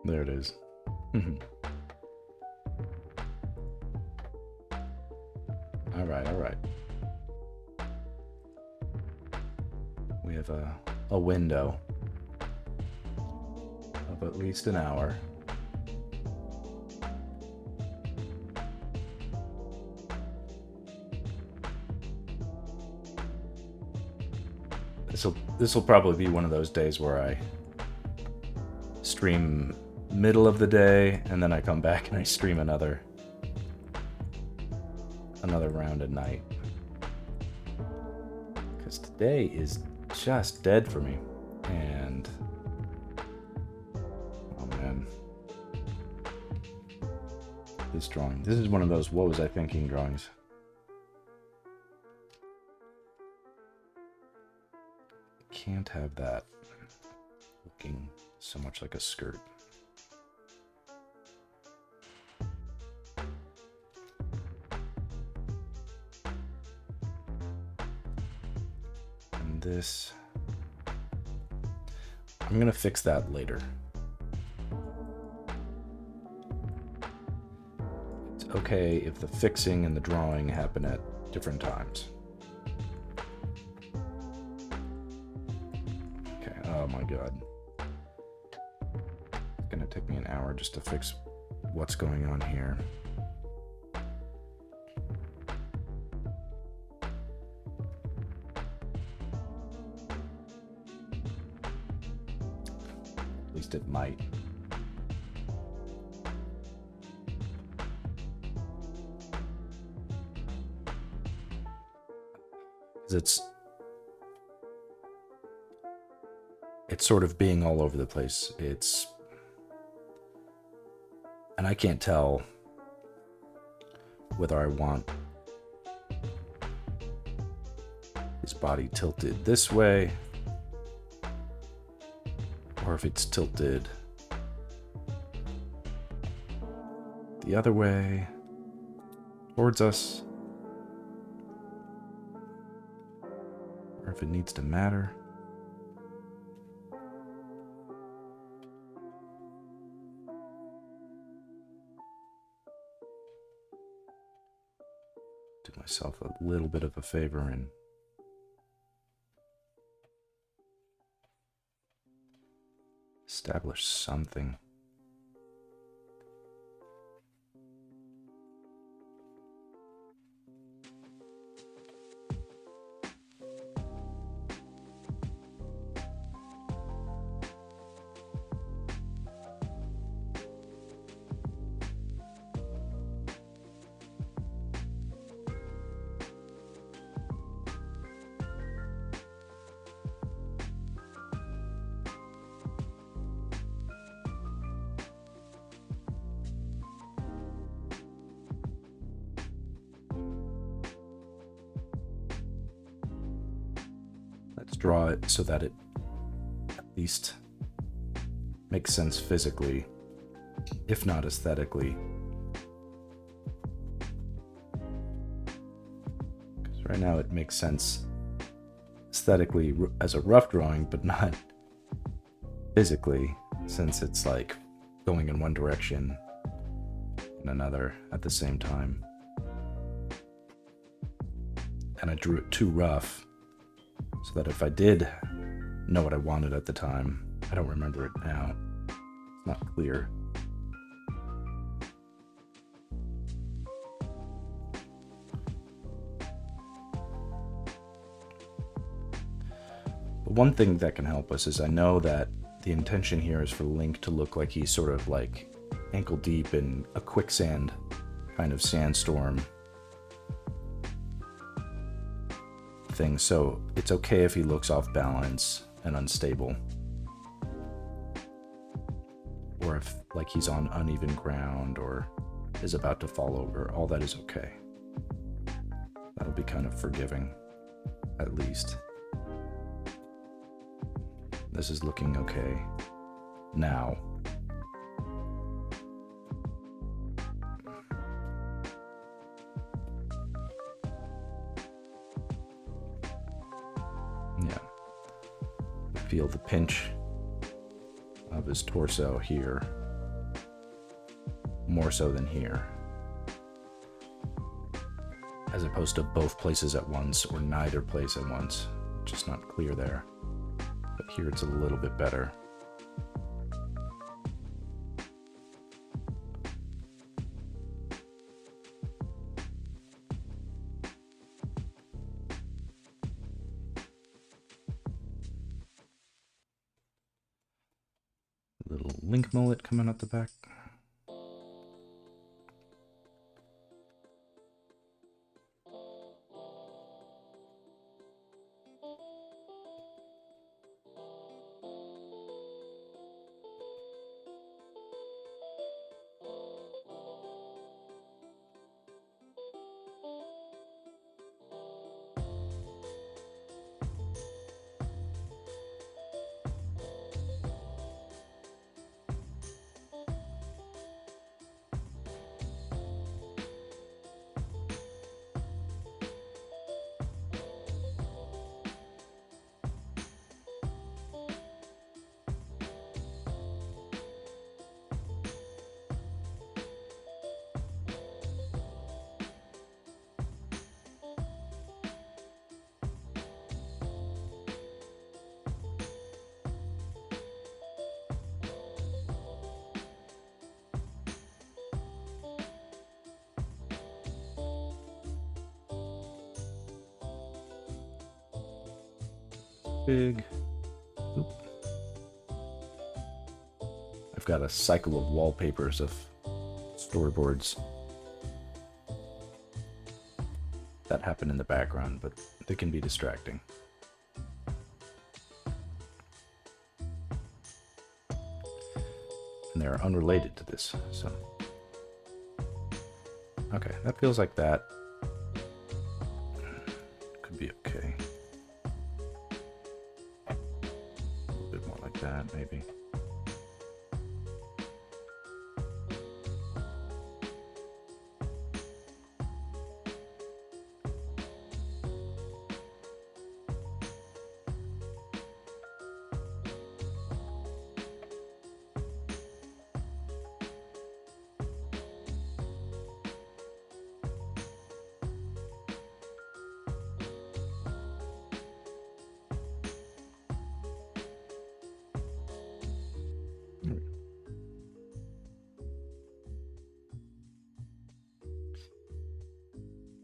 There it is. All right. We have a window of at least an hour. This will probably be one of those days where I stream middle of the day and then I come back and I stream another round at night. Because today is just dead for me. And oh man. This drawing. This is one of those what was I thinking drawings. Can't have that looking so much like a skirt. And this, I'm gonna fix that later. It's okay if the fixing and the drawing happen at different times. Oh my god. It's gonna take me an hour just to fix what's going on here. At least it might. Because it's sort of being all over the place. And I can't tell whether I want his body tilted this way or if it's tilted the other way towards us, or if it needs to matter. Do myself a little bit of a favor and establish something. Let's draw it so that it at least makes sense physically, if not aesthetically. Because right now it makes sense aesthetically as a rough drawing, but not physically, since it's like going in one direction and another at the same time. And I drew it too rough, so that if I did know what I wanted at the time, I don't remember it now. It's not clear. But one thing that can help us is I know that the intention here is for Link to look like he's sort of like ankle deep in a quicksand kind of sandstorm thing, so it's okay if he looks off balance and unstable, or if like he's on uneven ground or is about to fall over. All that is okay. That'll be kind of forgiving, at least. This is looking okay now. Yeah. Feel the pinch of his torso here more so than here. As opposed to both places at once or neither place at once. Just not clear there. But here it's a little bit better. Little link mullet coming out the back. Big. Oop. I've got a cycle of wallpapers of storyboards that happen in the background, but they can be distracting. And they're unrelated to this, so. Okay, that feels like that. Could be okay. That maybe.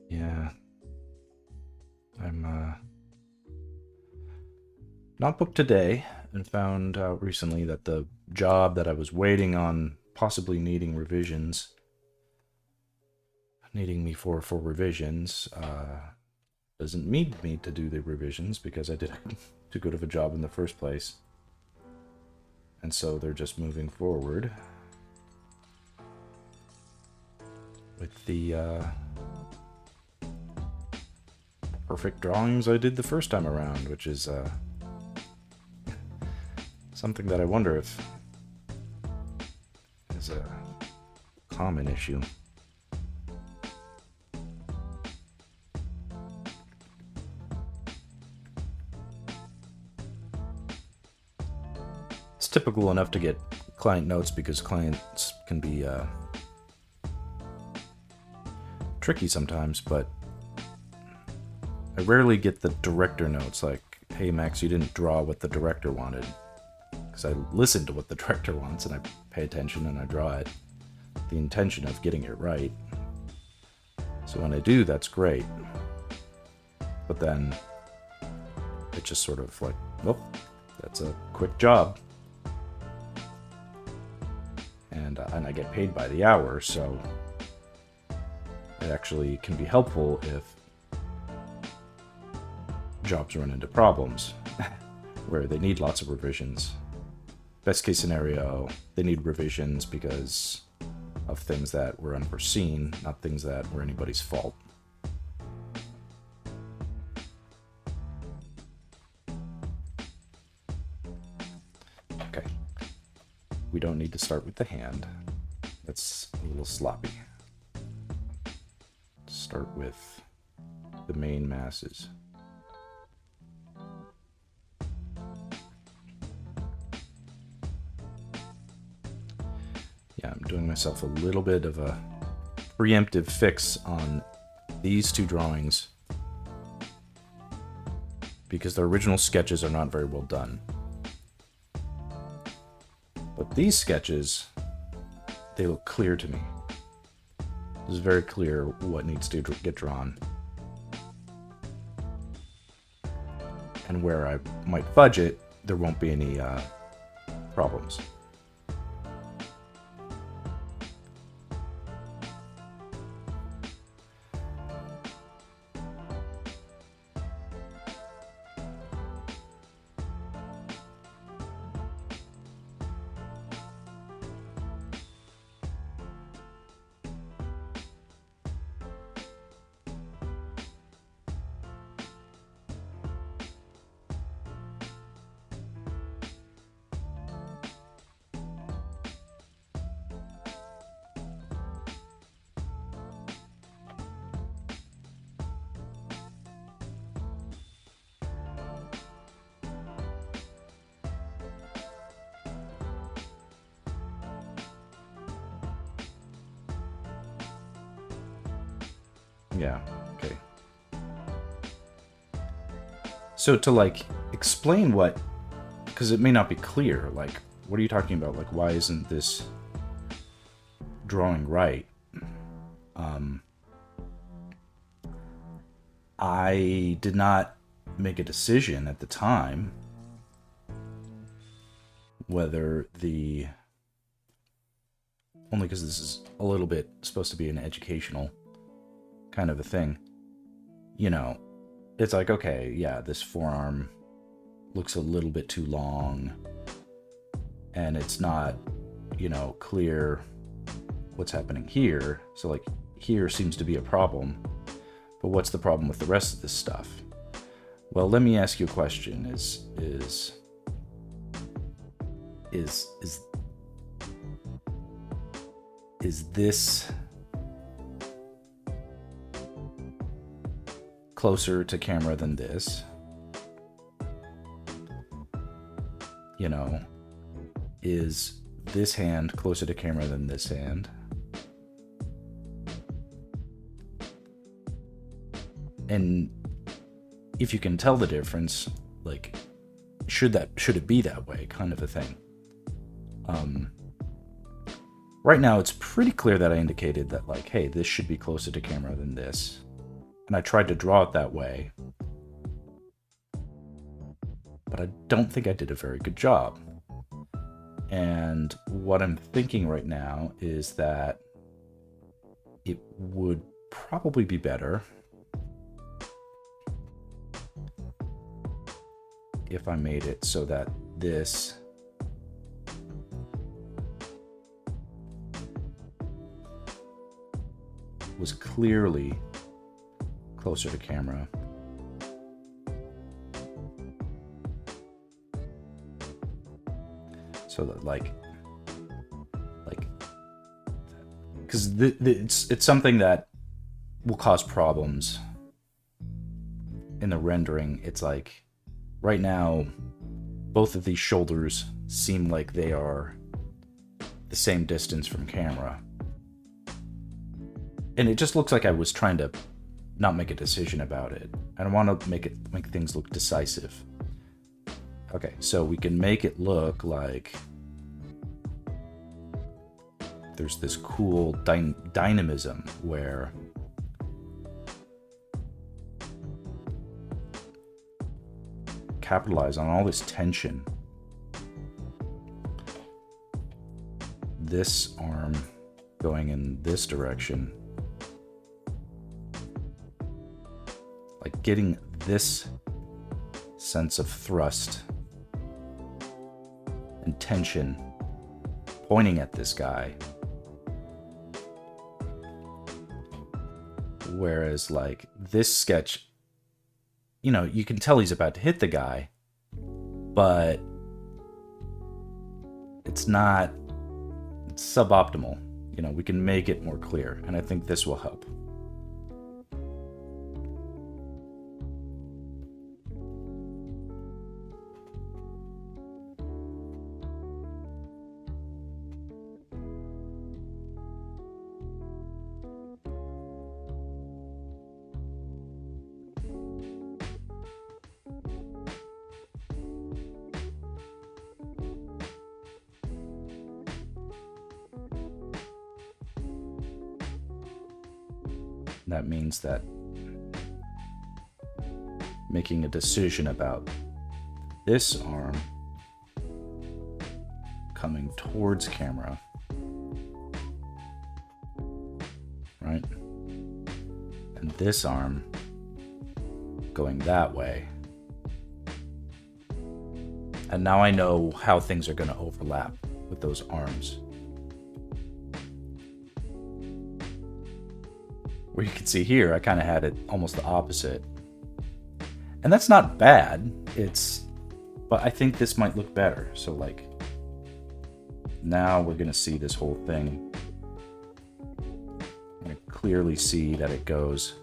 Yeah, I'm not booked today, and found out recently that the job that I was waiting on possibly needing me for revisions, doesn't need me to do the revisions because I did too good of a job in the first place. And so they're just moving forward with the perfect drawings I did the first time around, which is something that I wonder if is a common issue. It's typical enough to get client notes because clients can be tricky sometimes, but I rarely get the director notes like, hey Max, you didn't draw what the director wanted. Because I listen to what the director wants and I pay attention and I draw it. The intention of getting it right. So when I do, that's great. But then it's just sort of like, well, that's a quick job. And I get paid by the hour, so it actually can be helpful if jobs run into problems where they need lots of revisions. Best case scenario, they need revisions because of things that were unforeseen, not things that were anybody's fault. Okay. We don't need to start with the hand. That's a little sloppy. Start with the main masses. Yeah, I'm doing myself a little bit of a preemptive fix on these two drawings because the original sketches are not very well done. But these sketches, they look clear to me. It's very clear what needs to get drawn. And where I might fudge it, there won't be any problems. Yeah, okay. So to like explain what, because it may not be clear, like, what are you talking about? Like, why isn't this drawing right? I did not make a decision at the time whether the, only because this is a little bit supposed to be an educational kind of a thing, you know, it's like, okay, yeah, this forearm looks a little bit too long and it's not, you know, clear what's happening here. So like here seems to be a problem, but what's the problem with the rest of this stuff? Well, let me ask you a question. Is this closer to camera than this? You know, is this hand closer to camera than this hand? And if you can tell the difference, like, should it be that way, kind of a thing. Right now, it's pretty clear that I indicated that, like, hey, this should be closer to camera than this. And I tried to draw it that way. But I don't think I did a very good job. And what I'm thinking right now is that it would probably be better if I made it so that this was clearly closer to camera. So that like, because it's something that will cause problems in the rendering. It's like, right now, both of these shoulders seem like they are the same distance from camera. And it just looks like I was trying to not make a decision about it. I don't want to make things look decisive. Okay, so we can make it look like there's this cool dynamism where capitalize on all this tension. This arm going in this direction. Like getting this sense of thrust and tension pointing at this guy. Whereas like this sketch, you know, you can tell he's about to hit the guy, but it's suboptimal. You know, we can make it more clear, and I think this will help. That means that making a decision about this arm coming towards camera, right? And this arm going that way. And now I know how things are going to overlap with those arms. Where you can see here, I kind of had it almost the opposite. And that's not bad. But I think this might look better. So like, now we're going to see this whole thing. I'm going to clearly see that it goes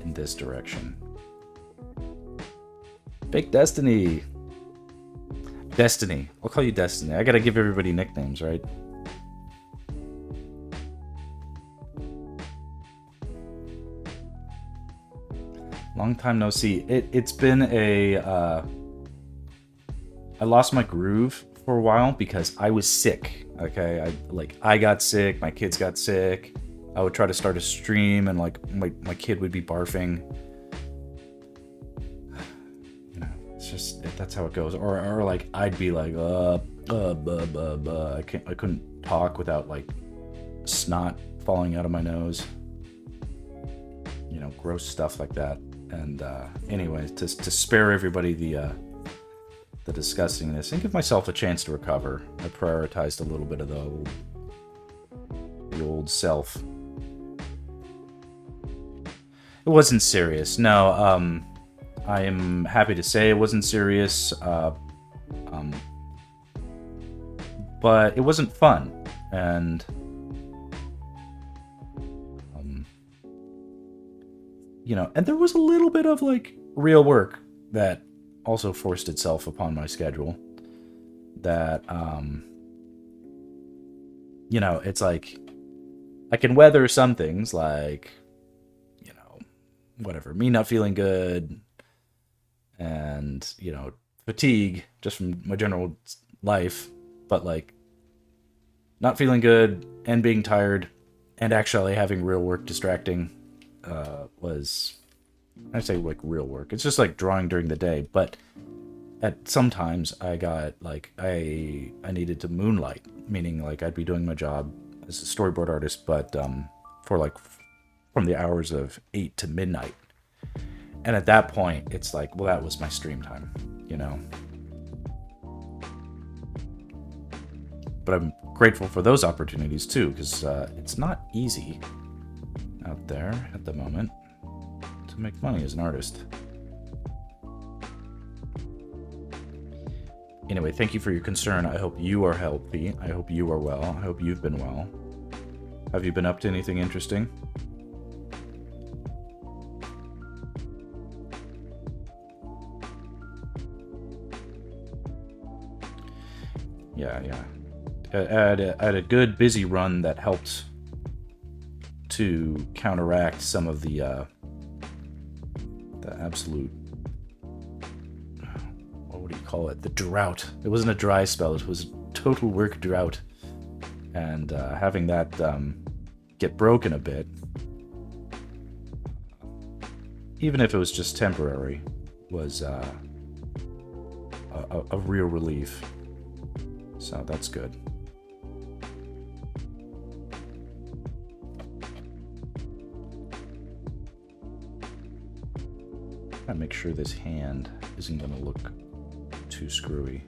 in this direction. Fake Destiny. Destiny. I'll call you Destiny. I gotta give everybody nicknames, right? Long time no see. It's been a... I lost my groove for a while because I was sick, okay? I got sick, my kids got sick. I would try to start a stream and like my kid would be barfing. Just that's how it goes, or like I'd be like I couldn't talk without like snot falling out of my nose, you know, gross stuff like that. And anyway, to spare everybody the disgustingness and give myself a chance to recover, I prioritized a little bit of the old self. It wasn't serious, no. I am happy to say it wasn't serious, but it wasn't fun, and you know, and there was a little bit of like real work that also forced itself upon my schedule. That you know, it's like I can weather some things, like, you know, whatever, me not feeling good. And, you know, fatigue just from my general life, but like not feeling good and being tired and actually having real work distracting was, I say like real work. It's just like drawing during the day, but at sometimes I got like, I needed to moonlight, meaning like I'd be doing my job as a storyboard artist, but for like from the hours of 8 to midnight. And at that point, it's like, well, that was my stream time, you know? But I'm grateful for those opportunities too, because it's not easy out there at the moment to make money as an artist. Anyway, thank you for your concern. I hope you are healthy. I hope you are well. I hope you've been well. Have you been up to anything interesting? Yeah. I had a good busy run that helped to counteract some of the absolute, what do you call it? The drought. It wasn't a dry spell. It was a total work drought. And having that get broken a bit, even if it was just temporary, was a real relief. So that's good. Gotta make sure this hand isn't gonna look too screwy.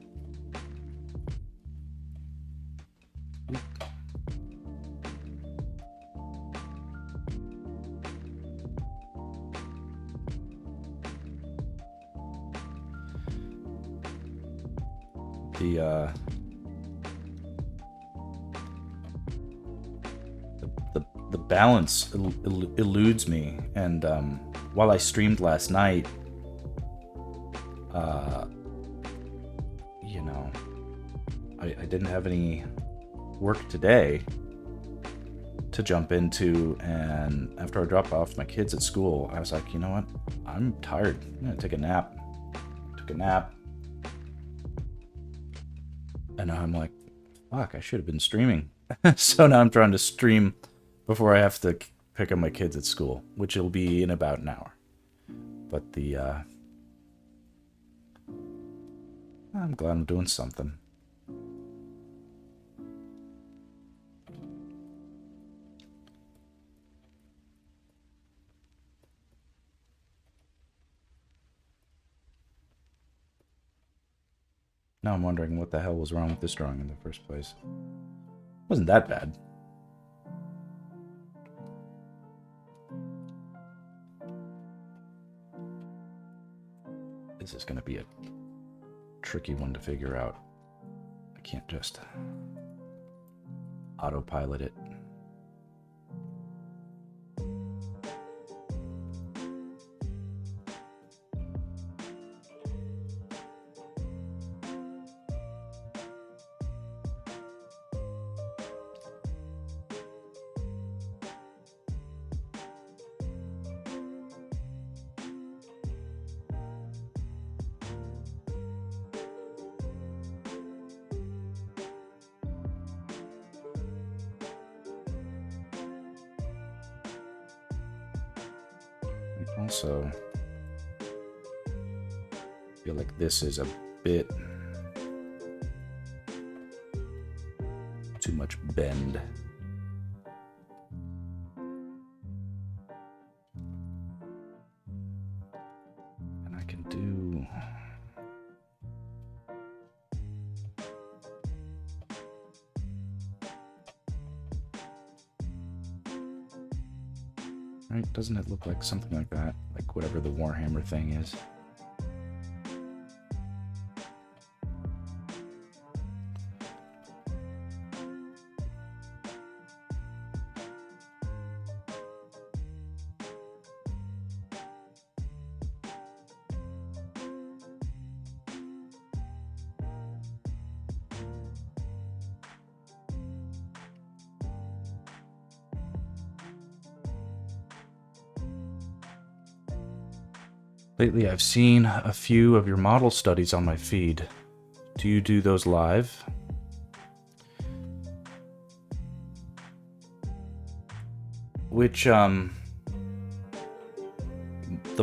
The balance eludes me, and while I streamed last night, you know, I didn't have any work today to jump into, and after I dropped off my kids at school, I was like, you know what, I'm tired, I'm gonna take a nap. Took a nap, and now I'm like, fuck, I should have been streaming. So now I'm trying to stream before I have to pick up my kids at school, which will be in about an hour. But I'm glad I'm doing something. Now I'm wondering what the hell was wrong with this drawing in the first place. It wasn't that bad. This is going to be a tricky one to figure out. I can't just autopilot it. Also, feel like this is a bit too much bend. And I can do... Right? Doesn't it look like something like that? Like whatever the Warhammer thing is. Lately, I've seen a few of your model studies on my feed. Do you do those live? Which, the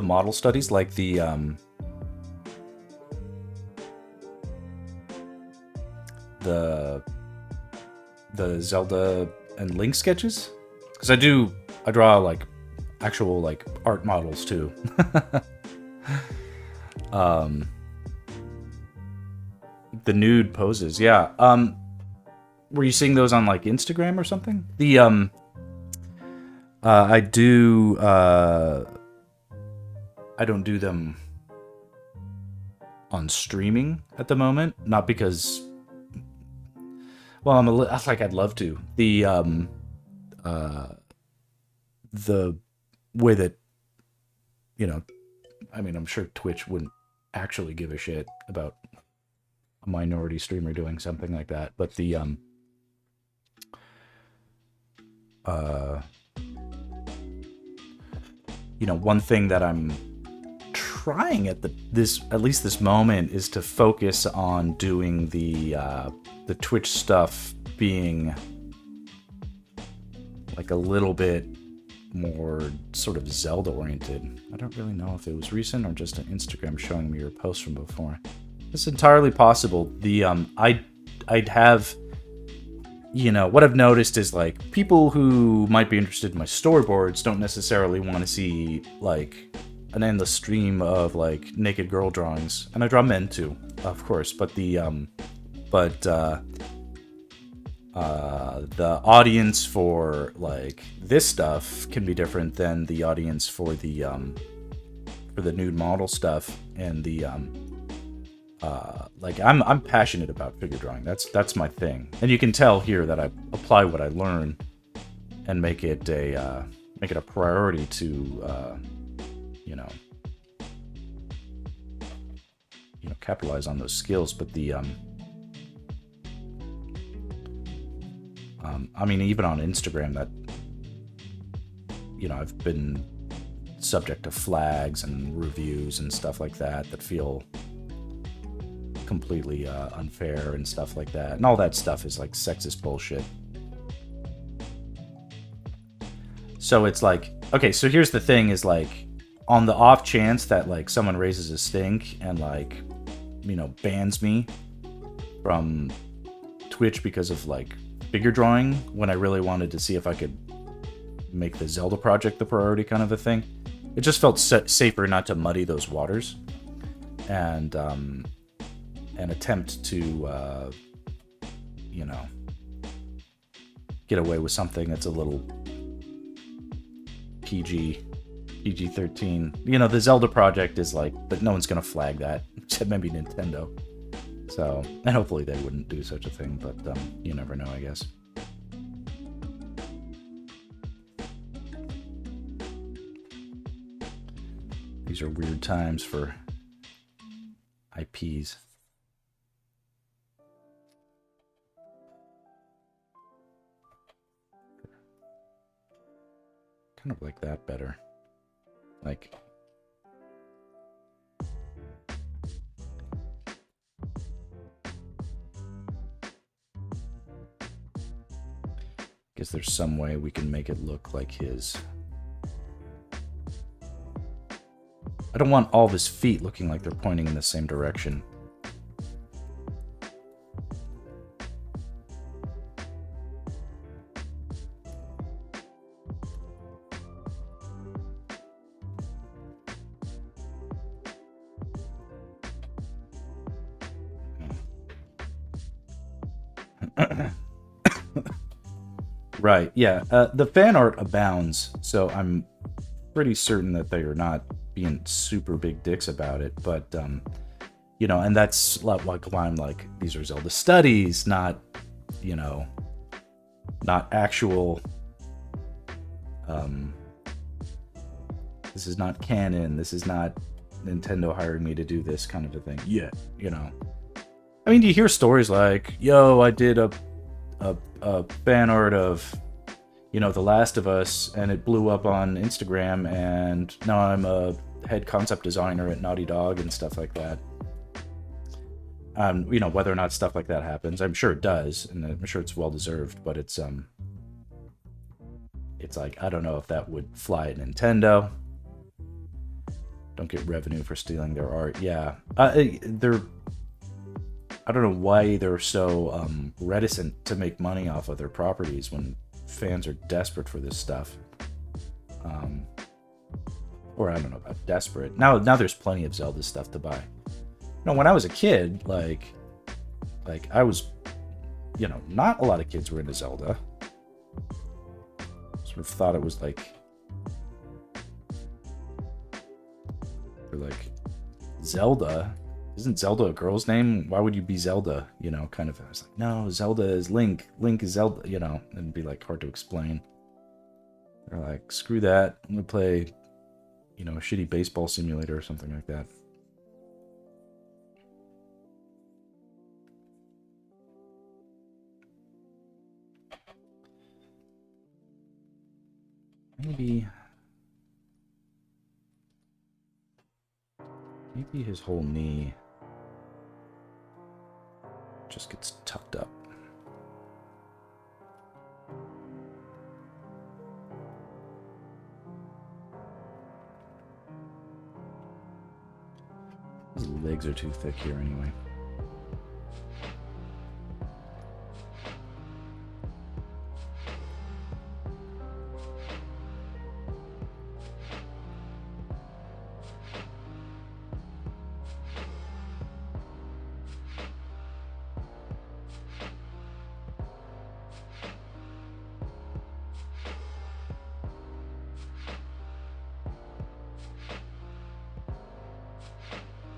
model studies, like the Zelda and Link sketches? Because I draw, like, actual, like, art models, too. The nude poses, yeah. Were you seeing those on like Instagram or something? The I don't do them on streaming at the moment, not because, well, I'd love to. The way that, you know, I mean, I'm sure Twitch wouldn't actually give a shit about a minority streamer doing something like that, but the you know, one thing that I'm trying at least this moment is to focus on doing the Twitch stuff being like a little bit more sort of Zelda oriented. I don't really know if it was recent or just an Instagram showing me your post from before. It's entirely possible. The I'd have, you know, what I've noticed is like people who might be interested in my storyboards don't necessarily want to see like an endless stream of like naked girl drawings, and I draw men too, of course. But the audience for like this stuff can be different than the audience for the nude model stuff, and the like I'm passionate about figure drawing. That's my thing, and you can tell here that I apply what I learn and make it a priority to you know capitalize on those skills. But the I mean, even on Instagram, that, you know, I've been subject to flags and reviews and stuff like that feel completely unfair and stuff like that. And all that stuff is like sexist bullshit. So it's like, okay, so here's the thing is like, on the off chance that like someone raises a stink and like, you know, bans me from Twitch because of like figure drawing when I really wanted to see if I could make the Zelda project the priority kind of a thing. It just felt safer not to muddy those waters and attempt to, you know, get away with something that's a little PG-13. You know, the Zelda project is like, but no one's gonna flag that, except maybe Nintendo. So, and hopefully they wouldn't do such a thing, but you never know, I guess. These are weird times for IPs. Kind of like that better. Like, guess there's some way we can make it look like his. I don't want all of his feet looking like they're pointing in the same direction. Right, yeah. The fan art abounds, so I'm pretty certain that they are not being super big dicks about it, but, you know, and that's like why I'm like, these are Zelda studies, not, you know, not actual, this is not canon, this is not Nintendo hiring me to do this kind of a thing yet, you know. I mean, you hear stories like, yo, I did a fan art of, you know, The Last of Us, and it blew up on Instagram, and now I'm a head concept designer at Naughty Dog and stuff like that. You know, whether or not stuff like that happens, I'm sure it does, and I'm sure it's well deserved, but it's like, I don't know if that would fly at Nintendo. Don't get revenue for stealing their art. Yeah, I don't know why they're so reticent to make money off of their properties when fans are desperate for this stuff. Or I don't know about desperate. Now there's plenty of Zelda stuff to buy. You know, when I was a kid, like I was, you know, not a lot of kids were into Zelda. Sort of thought it was like, or like, Zelda? Isn't Zelda a girl's name? Why would you be Zelda? You know, kind of. I was like, no, Zelda is Link. Link is Zelda, you know, and it'd be like hard to explain. They're like, screw that. I'm gonna play, you know, a shitty baseball simulator or something like that. Maybe his whole knee just gets tucked up. His legs are too thick here anyway.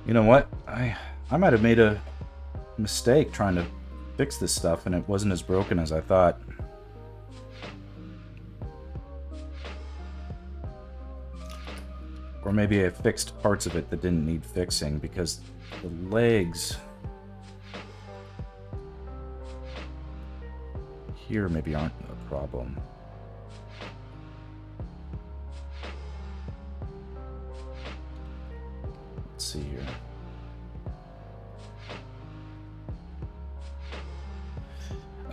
You know what? I might have made a mistake trying to fix this stuff, and it wasn't as broken as I thought. Or maybe I fixed parts of it that didn't need fixing, because the legs here maybe aren't a problem. Let's see here.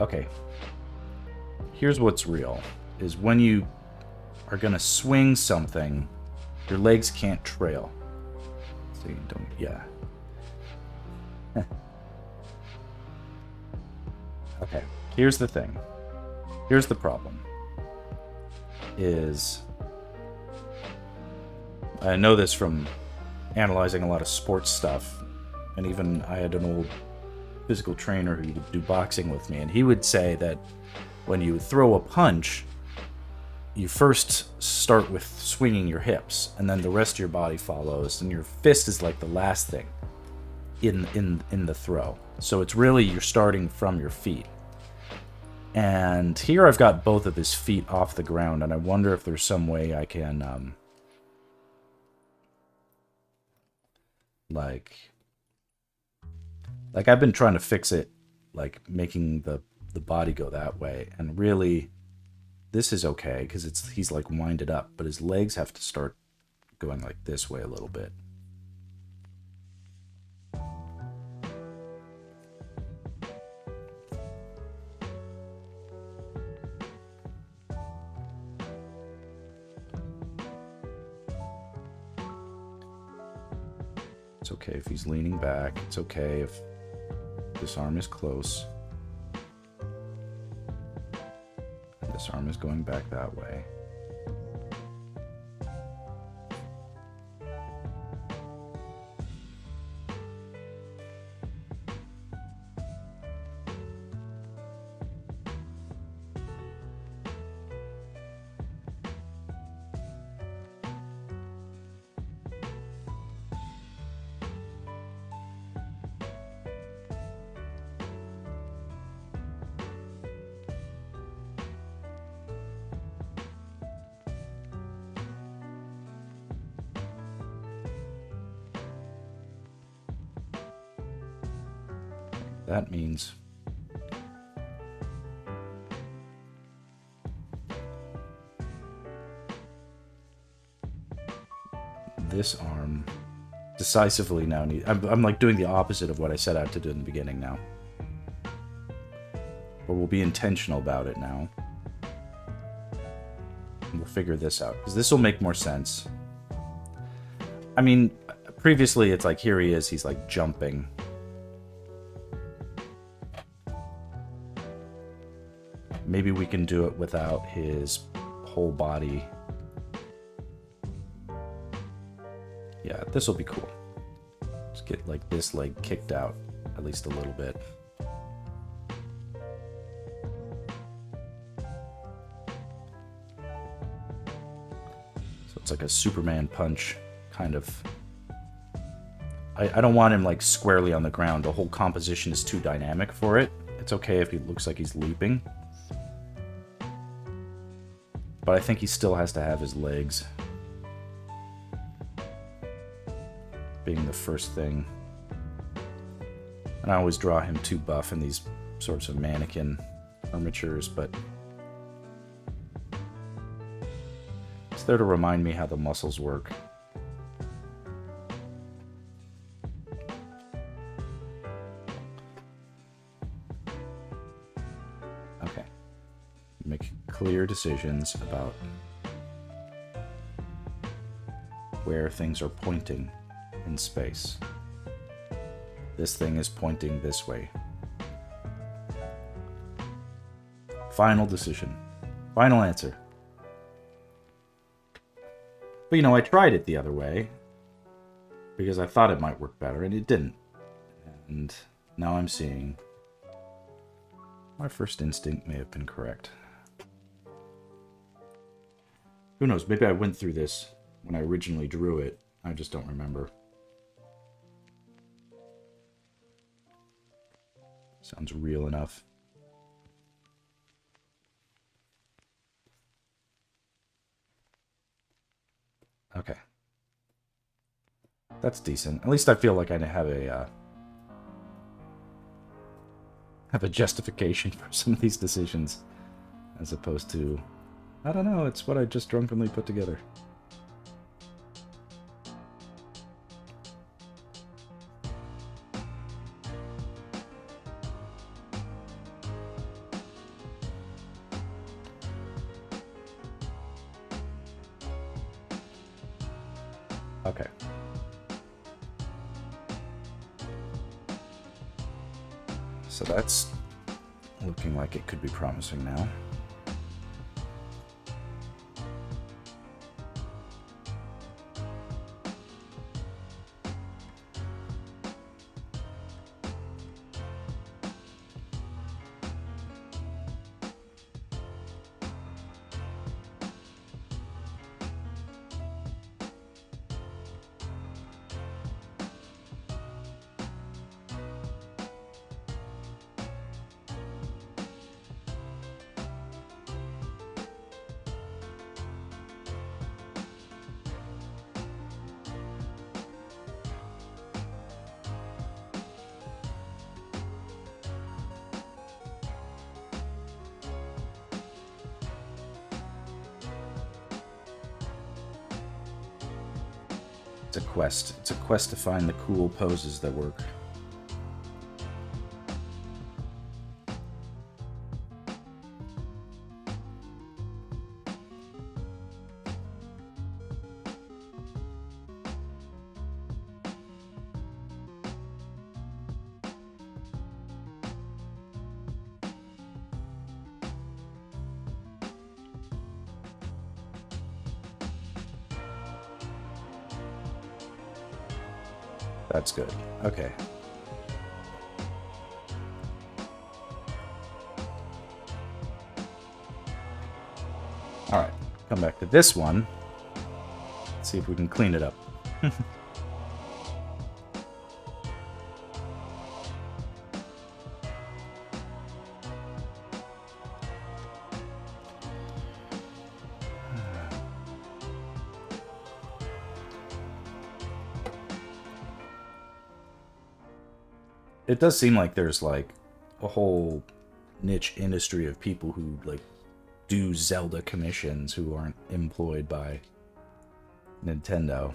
Okay. Here's what's real, is when you are going to swing something, your legs can't trail. So you don't, yeah. Okay, here's the thing. Here's the problem. I know this from analyzing a lot of sports stuff, and even I had an old physical trainer who would do boxing with me, and he would say that when you throw a punch, you first start with swinging your hips, and then the rest of your body follows, and your fist is like the last thing in the throw. So it's really, you're starting from your feet. And here I've got both of his feet off the ground, and I wonder if there's some way I can, like I've been trying to fix it, like making the body go that way, and really, this is okay because he's like winded up, but his legs have to start going like this way a little bit. It's okay if he's leaning back. It's okay if this arm is close. And this arm is going back that way. That means this arm decisively now I'm like doing the opposite of what I set out to do in the beginning now. But we'll be intentional about it now. And we'll figure this out, because this will make more sense. I mean, previously it's like, here he is, he's like jumping. Maybe we can do it without his whole body. Yeah, this will be cool. Just get like this leg kicked out at least a little bit. So it's like a Superman punch, kind of. I don't want him like squarely on the ground. The whole composition is too dynamic for it. It's okay if he looks like he's leaping. But I think he still has to have his legs being the first thing. And I always draw him too buff in these sorts of mannequin armatures, but it's there to remind me how the muscles work. Okay. Make clear decisions about where things are pointing in space. This thing is pointing this way. Final decision. Final answer. But you know, I tried it the other way because I thought it might work better, and it didn't. And now I'm seeing my first instinct may have been correct. Who knows? Maybe I went through this when I originally drew it. I just don't remember. Sounds real enough. Okay. That's decent. At least I feel like I have a justification for some of these decisions, as opposed to, I don't know, it's what I just drunkenly put together. Okay. So that's looking like it could be promising now. It's a quest. It's a quest to find the cool poses that work. That's good. Okay. All right. Come back to this one. Let's see if we can clean it up. It does seem like there's like a whole niche industry of people who like do Zelda commissions who aren't employed by Nintendo.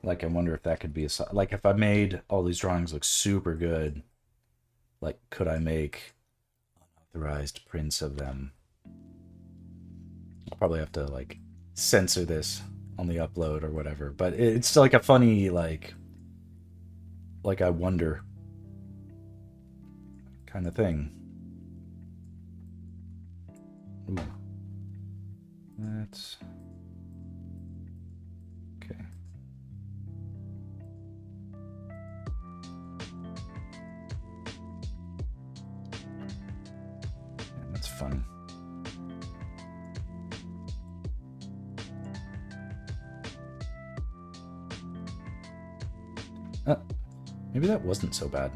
Like, I wonder if that could be a... Like, if I made all these drawings look super good, like, could I make unauthorized prints of them? I'll probably have to, like, censor this on the upload or whatever. But it's like a funny, like I wonder kind of thing. Ooh. That's... okay. Yeah, that's fun. Maybe that wasn't so bad.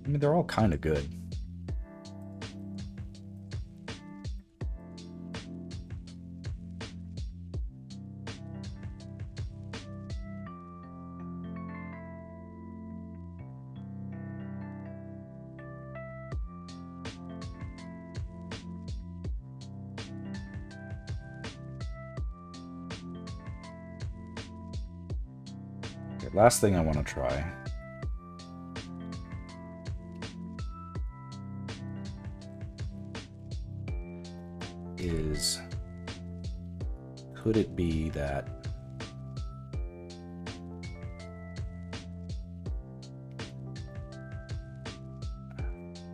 I mean, they're all kind of good. Okay, last thing I want to try is, could it be that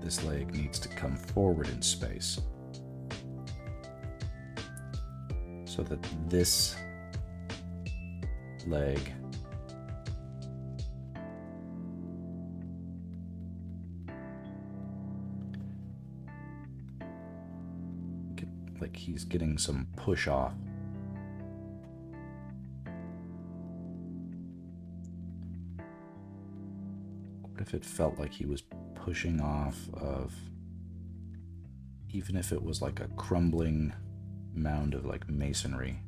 this leg needs to come forward in space so that this leg like he's getting some push off. What if it felt like he was pushing off of, even if it was like a crumbling mound of like masonry?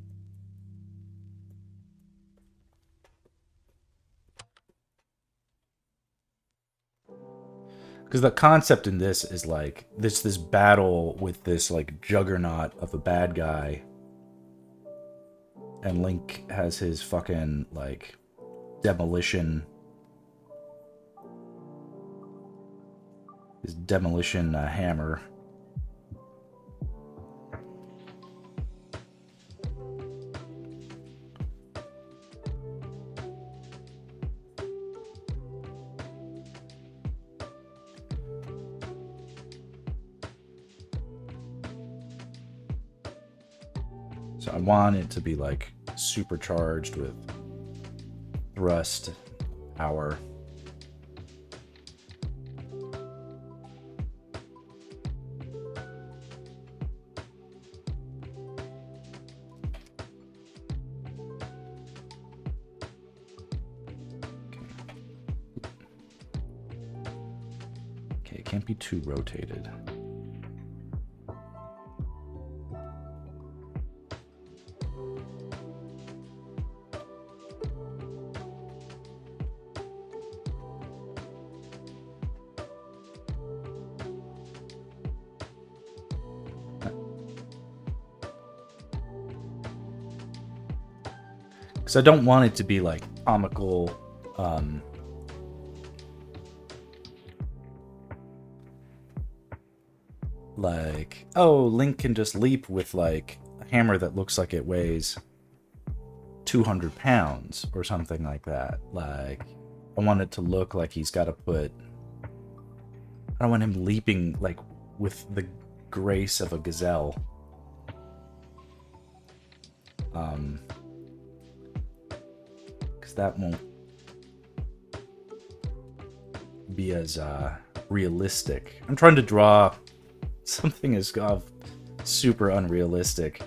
Because the concept in this is like this battle with this like juggernaut of a bad guy, and Link has his fucking like demolition, hammer. So I want it to be like supercharged with thrust power. Okay, it can't be too rotated. Because I don't want it to be like comical, like, oh, Link can just leap with like a hammer that looks like it weighs 200 pounds or something like that. Like, I want it to look like he's got to put, I don't want him leaping like with the grace of a gazelle. Because that won't be as realistic. I'm trying to draw something as super unrealistic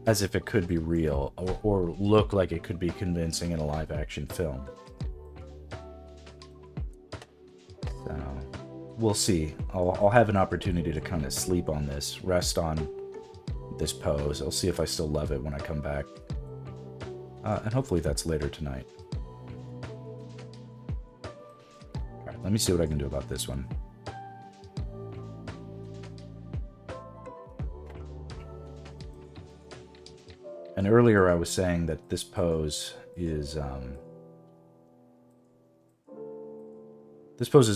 as if it could be real, or look like it could be convincing in a live action film. So we'll see. I'll have an opportunity to kind of sleep on this, rest on this pose. I'll see if I still love it when I come back. And hopefully that's later tonight. Alright, let me see what I can do about this one. And earlier I was saying that this pose is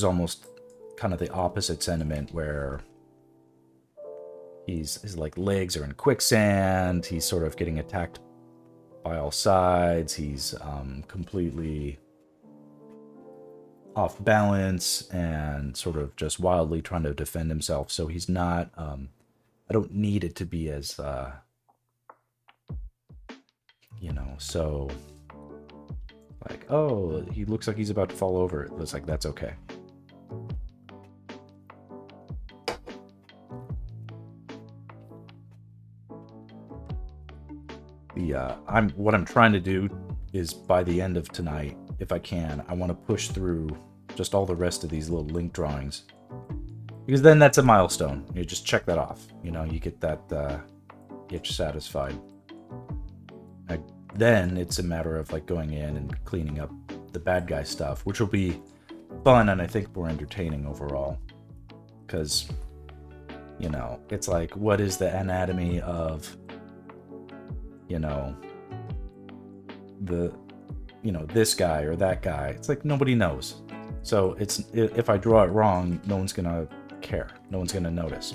almost kind of the opposite sentiment, where his like legs are in quicksand, he's sort of getting attacked by all sides, he's completely off balance and sort of just wildly trying to defend himself. So he's not, I don't need it to be as so like, oh, he looks like he's about to fall over. It's like, that's okay. What I'm trying to do is, by the end of tonight, if I can, I want to push through just all the rest of these little Link drawings, because then that's a milestone. You just check that off. You get that itch satisfied. Then it's a matter of like going in and cleaning up the bad guy stuff, which will be fun and I think more entertaining overall. Because, it's like, what is the anatomy of, this guy or that guy? It's like, nobody knows. So if I draw it wrong, no one's gonna care. No one's gonna notice.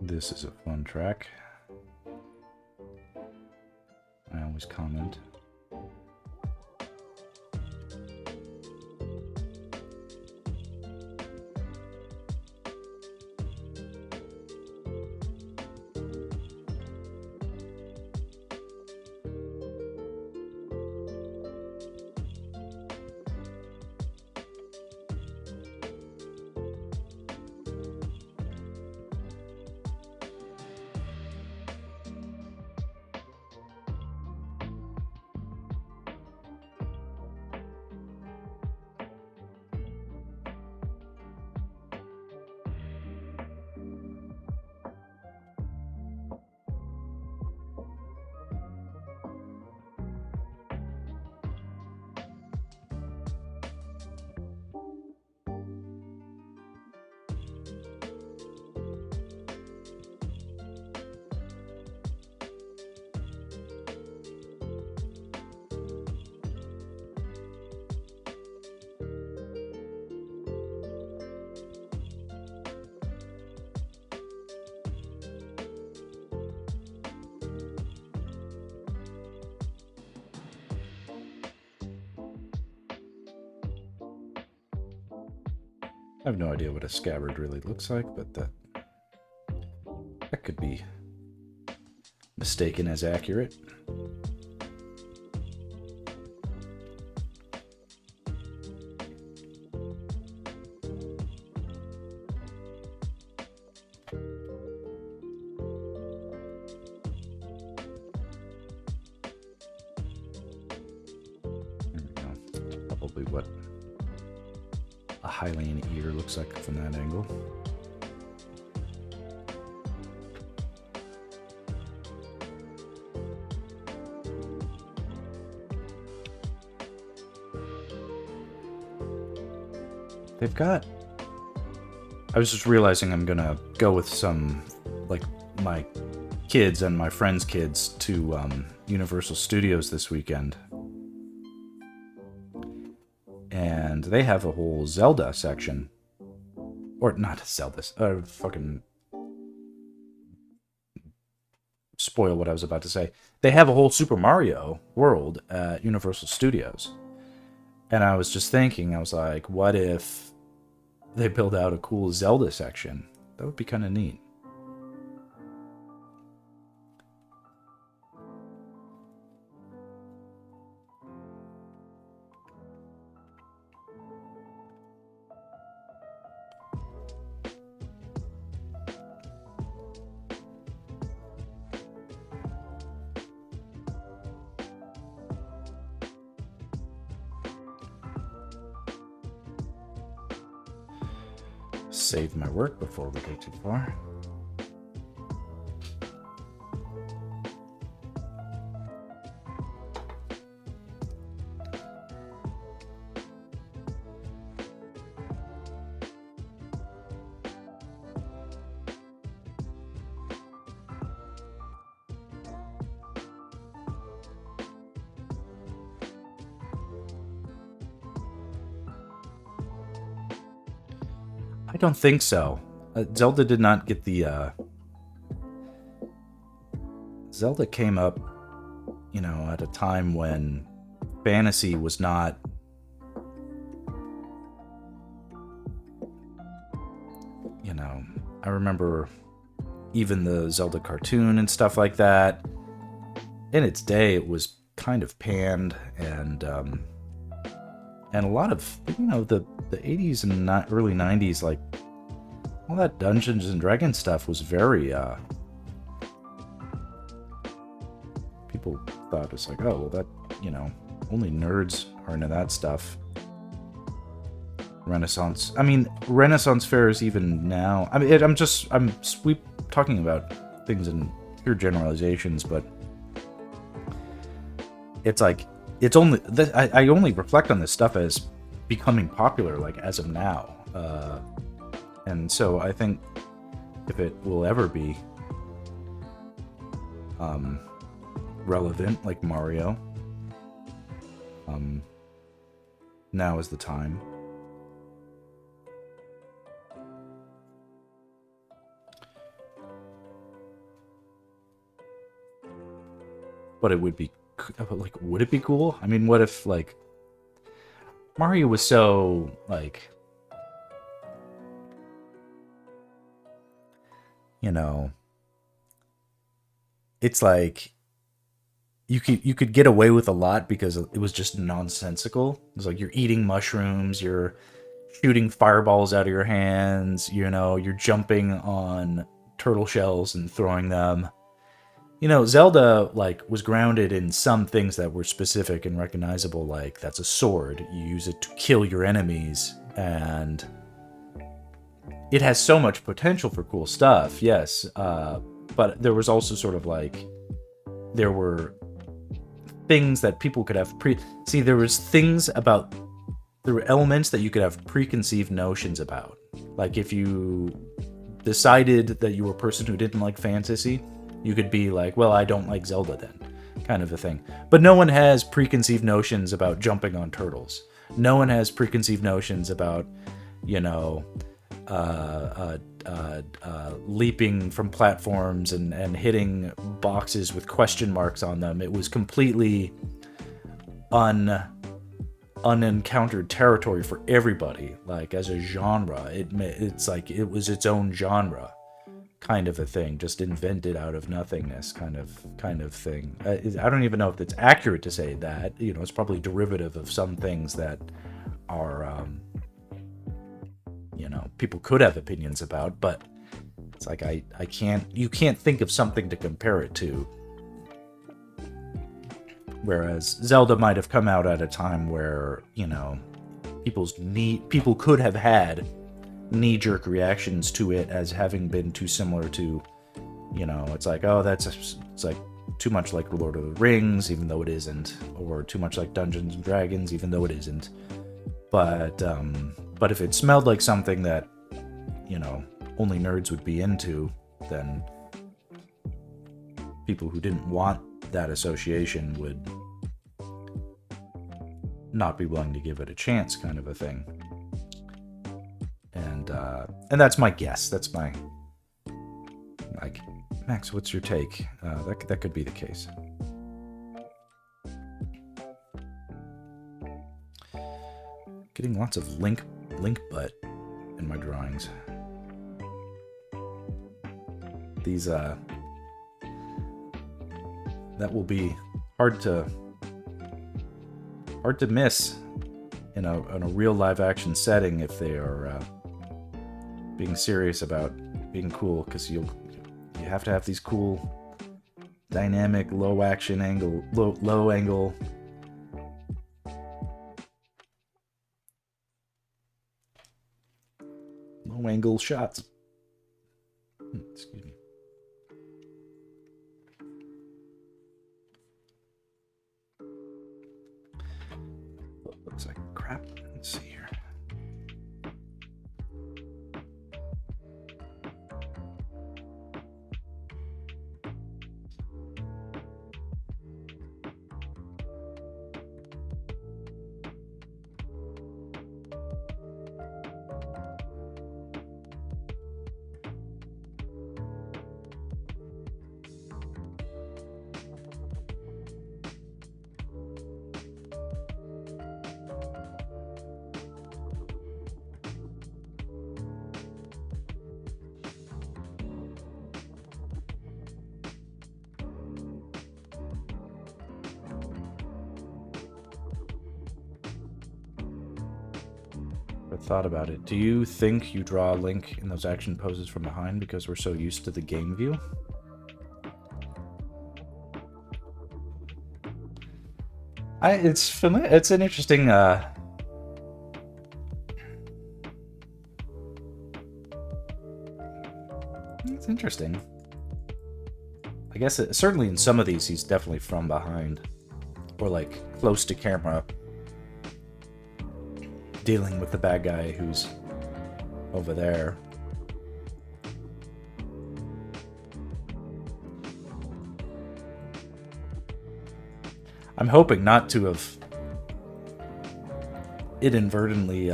This is a fun track. I always comment. I have no idea what a scabbard really looks like, but that could be mistaken as accurate. There we go. Probably what a Hylian ear looks like from that angle. They've got... I was just realizing I'm gonna go with some, like, my kids and my friends' kids to Universal Studios this weekend. And they have a whole Zelda section. Or not Zelda, fucking... spoil what I was about to say. They have a whole Super Mario world at Universal Studios. And I was just thinking, I was like, what if they build out a cool Zelda section? That would be kind of neat. Save my work before we go too far. I don't think so. Zelda did not get the... Zelda came up, you know, at a time when fantasy was not... You know, I remember even the Zelda cartoon and stuff like that. In its day, it was kind of panned, and a lot of, you know, the 80s and early 90s, like, all that Dungeons and Dragons stuff was very, people thought it was like, oh, well, that, you know, only nerds are into that stuff. Renaissance. I mean, Renaissance fairs even now. I mean, I'm talking about things in pure generalizations, but it's like, it's only, I only reflect on this stuff as becoming popular, like, as of now. And so I think if it will ever be relevant, like Mario, now is the time. but it would be like, would it be cool? I mean, what if like Mario was so like, you know, it's like you could get away with a lot because it was just nonsensical. It was like you're eating mushrooms, you're shooting fireballs out of your hands, you're jumping on turtle shells and throwing them. Zelda like was grounded in some things that were specific and recognizable, like that's a sword. You use it to kill your enemies, and it has so much potential for cool stuff, yes. But there was also sort of like, there were things that people could have there was things about, there were elements that you could have preconceived notions about. Like if you decided that you were a person who didn't like fantasy, you could be like, well, I don't like Zelda then, kind of a thing. But no one has preconceived notions about jumping on turtles. No one has preconceived notions about, leaping from platforms and hitting boxes with question marks on them. It was completely unencountered territory for everybody. Like as a genre, it's like it was its own genre, kind of a thing, just invented out of nothingness, kind of thing. I don't even know if it's accurate to say that. It's probably derivative of some things that are people could have opinions about, but it's like you can't think of something to compare it to. Whereas Zelda might have come out at a time where, people could have had knee-jerk reactions to it as having been too similar to, it's like, oh, it's like too much like Lord of the Rings, even though it isn't, or too much like Dungeons and Dragons, even though it isn't. But if it smelled like something that, only nerds would be into, then people who didn't want that association would not be willing to give it a chance, kind of a thing. And that's my guess. That's my, like, Max, what's your take? That could be the case. Getting lots of link butt in my drawings. These that will be hard to miss in a real live action setting if they are being serious about being cool, because you have to have these cool dynamic low angle shots. Excuse me. Looks like crap. Let's see here. Thought about it. Do you think you draw Link in those action poses from behind because we're so used to the game view? It's familiar. It's an interesting. It's interesting. I guess certainly in some of these, he's definitely from behind, or like close to camera, dealing with the bad guy who's over there. I'm hoping not to have inadvertently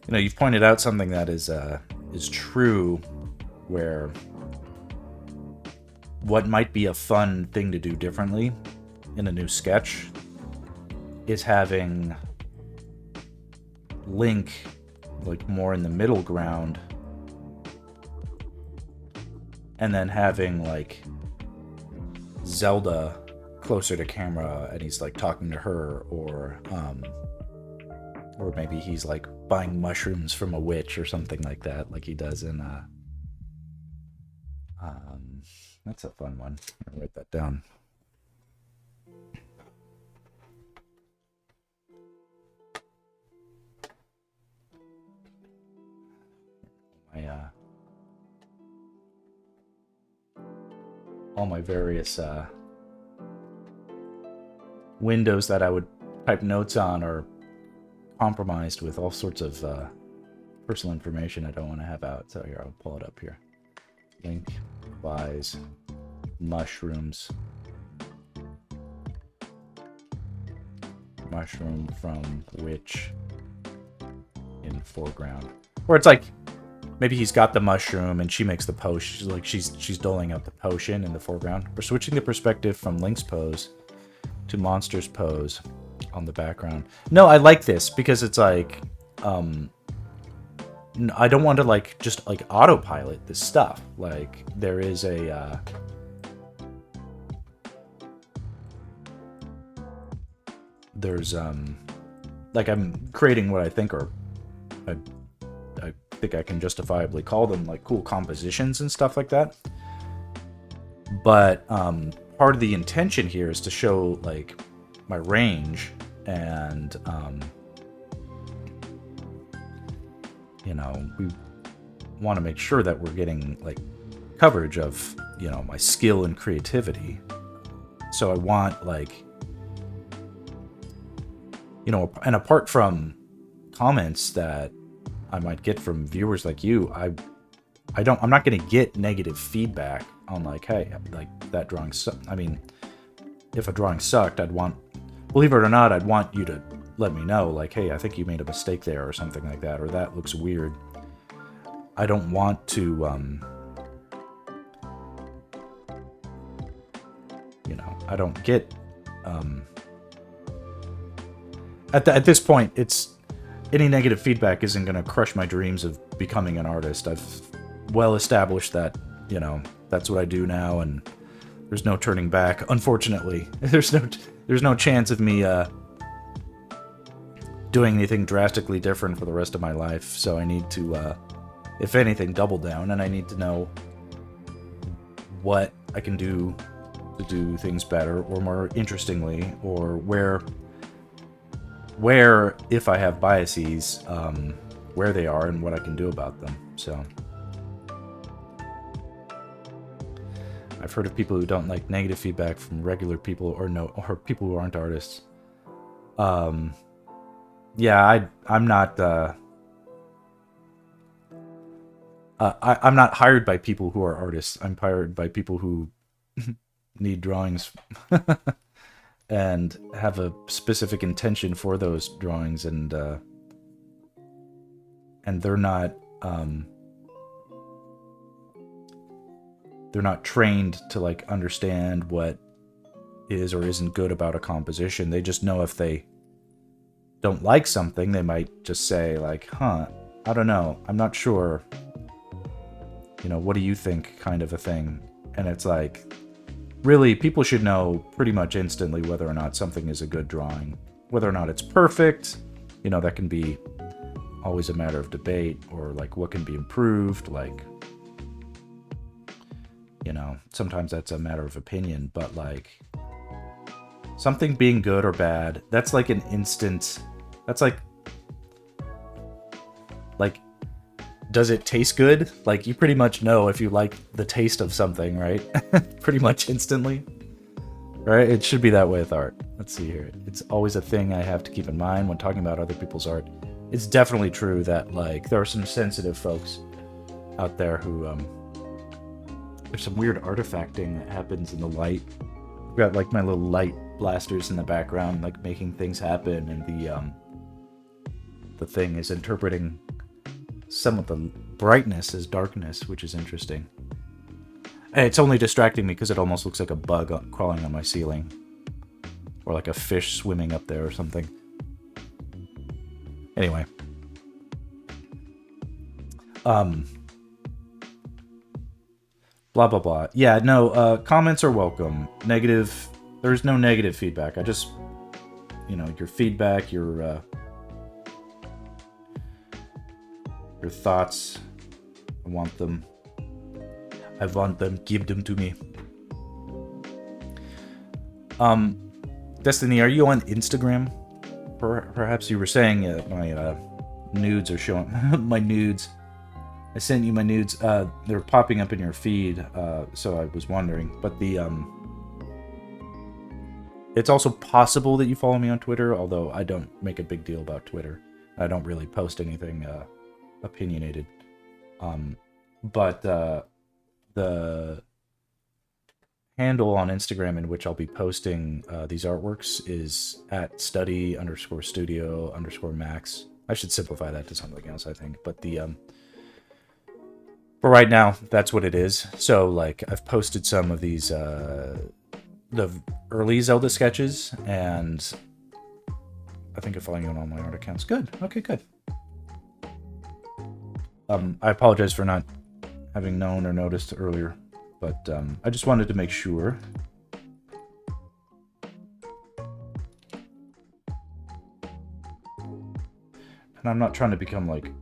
you've pointed out something that is true where what might be a fun thing to do differently in a new sketch is having Link like more in the middle ground, and then having like Zelda closer to camera and he's like talking to her, or maybe he's like buying mushrooms from a witch or something like that, like he does in that's a fun one. I'll write that down. All my various windows that I would type notes on are compromised with all sorts of personal information I don't want to have out. So here, I'll pull it up here. Link buys mushrooms. Mushroom from witch in foreground. Or it's like maybe he's got the mushroom and she makes the potion. Like she's doling out the potion in the foreground. We're switching the perspective from Link's pose to Monster's pose on the background. No, I like this because it's like I don't want to like just like autopilot this stuff. Like there is a there's like I'm creating what I think are I think I can justifiably call them like cool compositions and stuff like that. But part of the intention here is to show like my range and you know, we want to make sure that we're getting like coverage of, you know, my skill and creativity. So I want like, you know, and apart from comments that I might get from viewers like you, I'm not going to get negative feedback on like, hey, like that drawing I mean, if a drawing sucked, believe it or not, I'd want you to let me know, like, hey, I think you made a mistake there or something like that, or that looks weird. I don't want to, you know, I don't get, at this point, it's, any negative feedback isn't going to crush my dreams of becoming an artist. I've well established that, you know, that's what I do now, and there's no turning back. Unfortunately, there's no chance of me doing anything drastically different for the rest of my life. So I need to, if anything, double down, and I need to know what I can do to do things better or more interestingly, or where if I have biases, where they are and what I can do about them. So I've heard of people who don't like negative feedback from regular people or people who aren't artists. Yeah, I'm not I'm not hired by people who are artists. I'm hired by people who need drawings and have a specific intention for those drawings, and they're not trained to like understand what is or isn't good about a composition. They just know if they don't like something, they might just say like, I don't know, I'm not sure, you know, what do you think, kind of a thing. And it's like, really, people should know pretty much instantly whether or not something is a good drawing. Whether or not it's perfect, you know, that can be always a matter of debate, or like what can be improved, like, you know, sometimes that's a matter of opinion, but like something being good or bad, that's like an instant, that's like, does it taste good? Like, you pretty much know if you like the taste of something, right? Pretty much instantly, right? It should be that way with art. Let's see here. It's always a thing I have to keep in mind when talking about other people's art. It's definitely true that, like, there are some sensitive folks out there who, there's some weird artifacting that happens in the light. I've got, like, my little light blasters in the background, like, making things happen, and the thing is interpreting some of the brightness as darkness, which is interesting. It's only distracting me because it almost looks like a bug crawling on my ceiling. Or like a fish swimming up there or something. Anyway. Blah, blah, blah. Yeah, no, comments are welcome. Negative... There's no negative feedback. I just... You know, your feedback, your thoughts. I want them. I want them. Give them to me. Destiny, are you on Instagram? Perhaps you were saying my nudes are showing. My nudes. I sent you my nudes. They're popping up in your feed, so I was wondering. But it's also possible that you follow me on Twitter, although I don't make a big deal about Twitter. I don't really post anything opinionated. But the handle on Instagram in which I'll be posting these artworks is at study_studio_max. I should simplify that to something else, I think. But for right now, that's what it is. So, like, I've posted some of these the early Zelda sketches, and I think I'm following you on all my art accounts. Good. Okay, good. I apologize for not having known or noticed earlier, but I just wanted to make sure. And I'm not trying to become, like,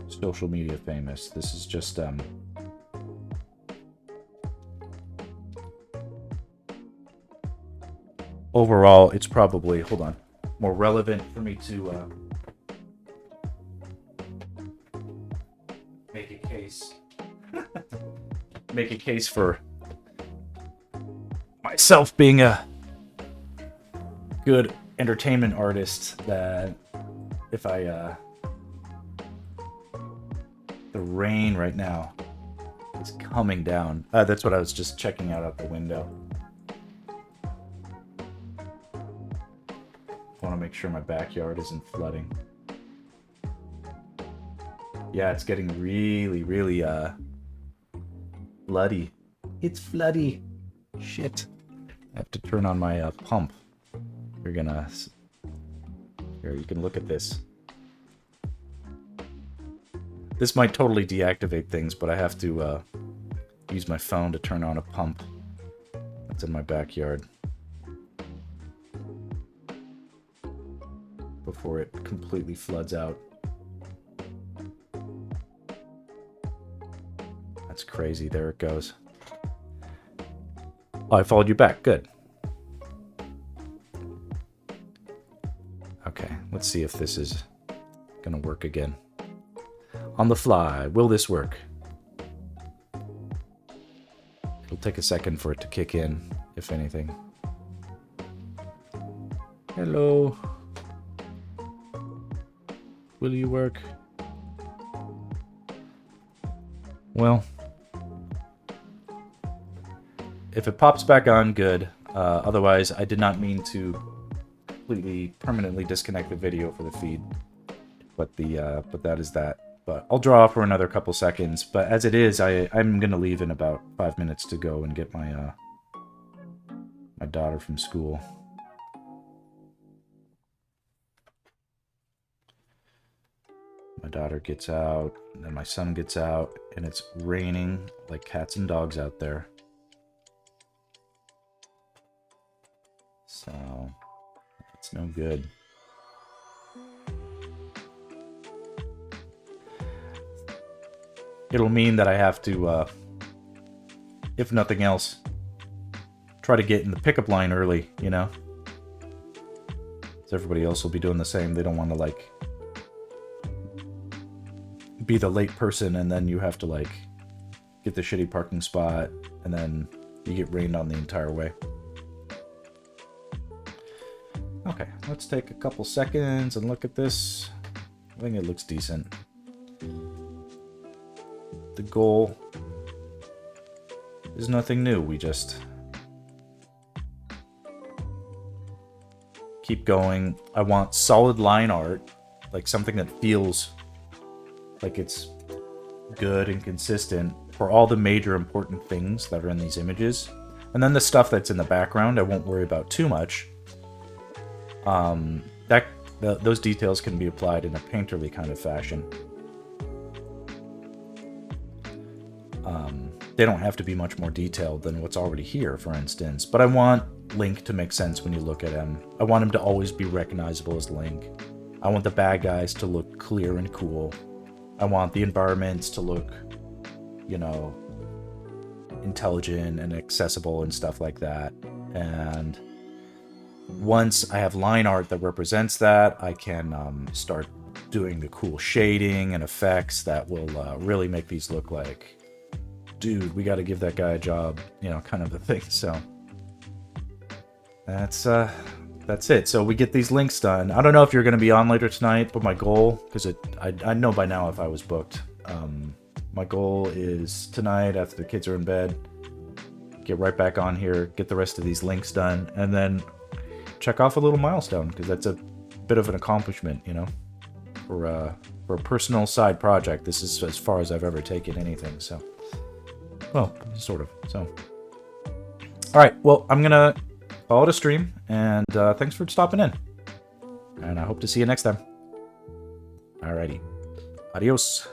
social media famous. This is just, overall, it's probably, hold on, more relevant for me to make a case. Make a case for myself being a good entertainment artist, that if I the rain right now is coming down. That's what I was just checking out the window. I want to make sure my backyard isn't flooding. Yeah, it's getting really, really floody. It's floody. Shit. I have to turn on my pump. You're gonna... Here, you can look at this. This might totally deactivate things, but I have to use my phone to turn on a pump that's in my backyard before it completely floods out. That's crazy. There it goes. Oh, I followed you back. Good. Okay, let's see if this is gonna work again. On the fly, will this work? It'll take a second for it to kick in, if anything. Hello. Will you work? Well, if it pops back on, good. Otherwise, I did not mean to completely, permanently disconnect the video for the feed. But that is that. But I'll draw for another couple seconds. But as it is, I'm gonna leave in about 5 minutes to go and get my my daughter from school. My daughter gets out, and then my son gets out, and it's raining like cats and dogs out there. So, it's no good. It'll mean that I have to, if nothing else, try to get in the pickup line early, you know? So everybody else will be doing the same. They don't want to, like, be the late person, and then you have to, like, get the shitty parking spot, and then you get rained on the entire way. Okay, let's take a couple seconds and look at this. I think it looks decent. The goal is nothing new. We just keep going. I want solid line art, like something that feels like it's good and consistent for all the major important things that are in these images. And then the stuff that's in the background, I won't worry about too much. Those details can be applied in a painterly kind of fashion. They don't have to be much more detailed than what's already here, for instance. But I want Link to make sense when you look at him. I want him to always be recognizable as Link. I want the bad guys to look clear and cool. I want the environments to look, you know, intelligent and accessible and stuff like that. And once I have line art that represents that, I can start doing the cool shading and effects that will really make these look like, dude, we got to give that guy a job, you know, kind of a thing. So that's it. So we get these links done. I don't know if you're going to be on later tonight, but my goal, because I know by now if I was booked. My goal is tonight, after the kids are in bed, get right back on here, get the rest of these links done, and then check off a little milestone, because that's a bit of an accomplishment, you know, for a personal side project. This is as far as I've ever taken anything. So, well, sort of. So, all right. Well, I'm gonna call it a stream, and thanks for stopping in, and I hope to see you next time. Alrighty, adios.